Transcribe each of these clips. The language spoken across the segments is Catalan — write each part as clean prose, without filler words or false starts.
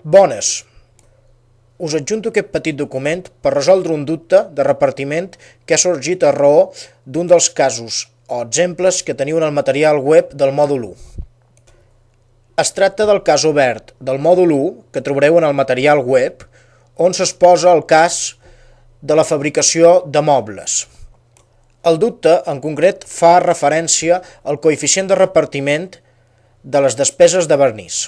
Bones! Us adjunto aquest petit document per resoldre un dubte de repartiment que ha sorgit a raó d'un dels casos o exemples que teniu en el material web del mòdul 1. Es tracta del cas obert del mòdul 1 que trobareu en el material web, on s'exposa el cas de la fabricació de mobles. El dubte, en concret, fa referència al coeficient de repartiment de les despeses de vernís.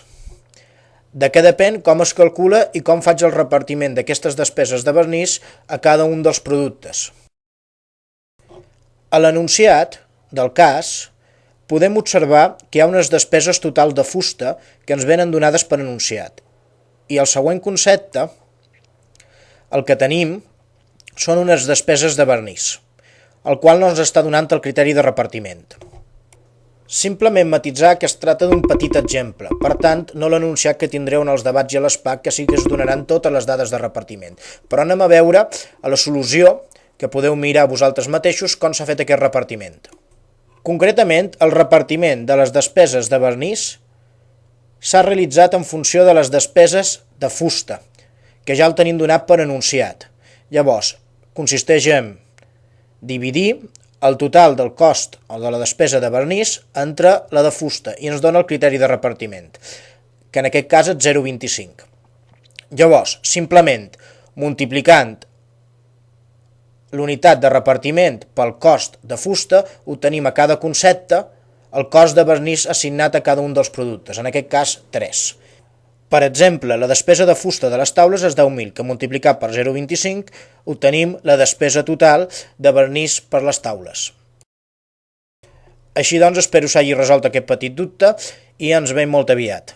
De què depèn com es calcula i com faig el repartiment d'aquestes despeses de vernís a cada un dels productes. A l'enunciat del cas podem observar que hi ha unes despeses totals de fusta que ens venen donades per enunciat. I el següent concepte, el que tenim, són unes despeses de vernís, el qual no ens està donant el criteri de repartiment. Simplement matisar que es tracta d'un petit exemple, per tant, no l'enunciat que tindreu en els debats i a l'ESPAC, que sí que es donaran totes les dades de repartiment. Però anem a veure a la solució, que podeu mirar vosaltres mateixos, com s'ha fet aquest repartiment. Concretament, el repartiment de les despeses de vernís s'ha realitzat en funció de les despeses de fusta, que ja el tenim donat per enunciat. Llavors, consisteix en dividir el total del cost o de la despesa de vernís entre la de fusta i ens dona el criteri de repartiment, que en aquest cas és 0,25. Llavors, simplement multiplicant l'unitat de repartiment pel cost de fusta, obtenim a cada concepte el cost de vernís assignat a cada un dels productes, en aquest cas 3. Per exemple, la despesa de fusta de les taules és 10.000, que multiplicat per 0,25 obtenim la despesa total de vernís per les taules. Així doncs, espero s'hagi resolt aquest petit dubte i ens veiem molt aviat.